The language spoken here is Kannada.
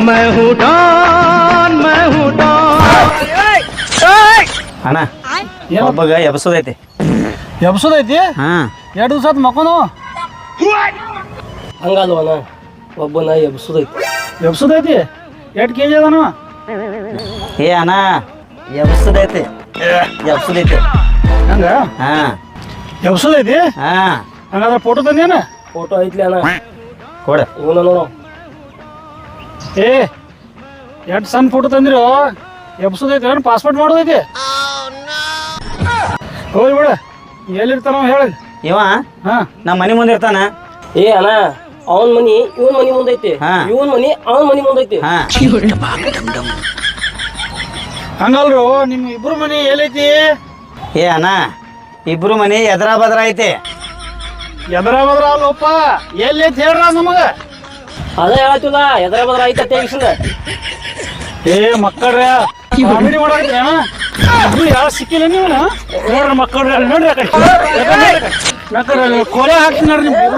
मैं हूँ डॉन मैं हूँ डॉन ಅಣ್ಣ ಒಬ್ಬಗ ಎಬ್ಸೋದೈತಿ ಎಬ್ಸೋದೈತಿ ಹಾ 2 ದಿವಸ ಆತ್ ಮಕ್ಕೋನು ಹಂಗಲ್ವನ ಒಬ್ಬನ ಎಬ್ಸುದೈತಿ ಎಬ್ಸೋದೈತಿ 8 kg ಅದಾನು ಏ ಅಣ್ಣ ಎಬ್ಸೋದೈತಿ ಎಬ್ಸೋದೈತಿ ಹಂಗ ಹಾ ಎಬ್ಸೋದೈತಿ ಹಾ ಹಂಗಾದ್ರೆ ಫೋಟೋ ತಂದೇನ ಫೋಟೋ ಐತ್ಲಿ ಅಣ್ಣ ಕೊಡ ಇವನ ನೋಡು ಏ 2 ಸಣ್ಣ ಫೋಟೋ ತಂದಿರೋ ಎಬ್ಸೋದೈತಿ ಏನು ಪಾಸ್ಪೋರ್ಟ್ ಮಾಡೋದೈತಿ ಹೋಗಿ ಬಿಡ ಎಲ್ಲಿರ್ತಾನ ಹೇಳಿ ಇವ ಹಾ ನಮ್ಮ ಮನೆ ಮುಂದೆ ಇರ್ತಾನ ಏ ಅಣ್ಣ ಅವನ್ ಮನಿ ಇವನ್ ಮನಿ ಮುಂದೈತಿ ಹಾ. ಇವನ್ ಮನಿ ಅವನ್ ಮನಿ ಮುಂದೈತಿ ಹಾ ಹಂಗಲ್ರು ನಿಮ್ಮ ಇಬ್ರು ಮನಿ ಎಲ್ಲೈತಿ ಏ ಅಣ್ಣ ಇಬ್ರು ಮನೆ ಎದ್ರ ಬದ್ರ ಐತಿ ಎದರ ಬದ್ರ ಅಲ್ಲಪ್ಪ ಎಲ್ಲೈತಿ ಹೇಳ್ರ ನಮಗ ಅದೇ ಹೇಳತ್ತಿಲ್ಲ ಎದ್ರ ಬದ್ರ ಐತ ತೆಗಿಸಿದ ಏ ಮಕ್ಕಳ್ರ ಕಾಮಿಡಿ ಮಾಡಾಕ್ರಿ ಇಬ್ರು ಯಾರು ಸಿಕ್ಕಿಲ್ಲ ನೀವು ನೋಡ್ರಿ ಮಕ್ಕಳ್ರ ನೋಡ್ರಿ ಮಕ್ಕಳ್ರ ಕೋಲೆ ಹಾಕ್ತೀನಿ ನೋಡ್ರಿ ನಿಮ್ಗೆ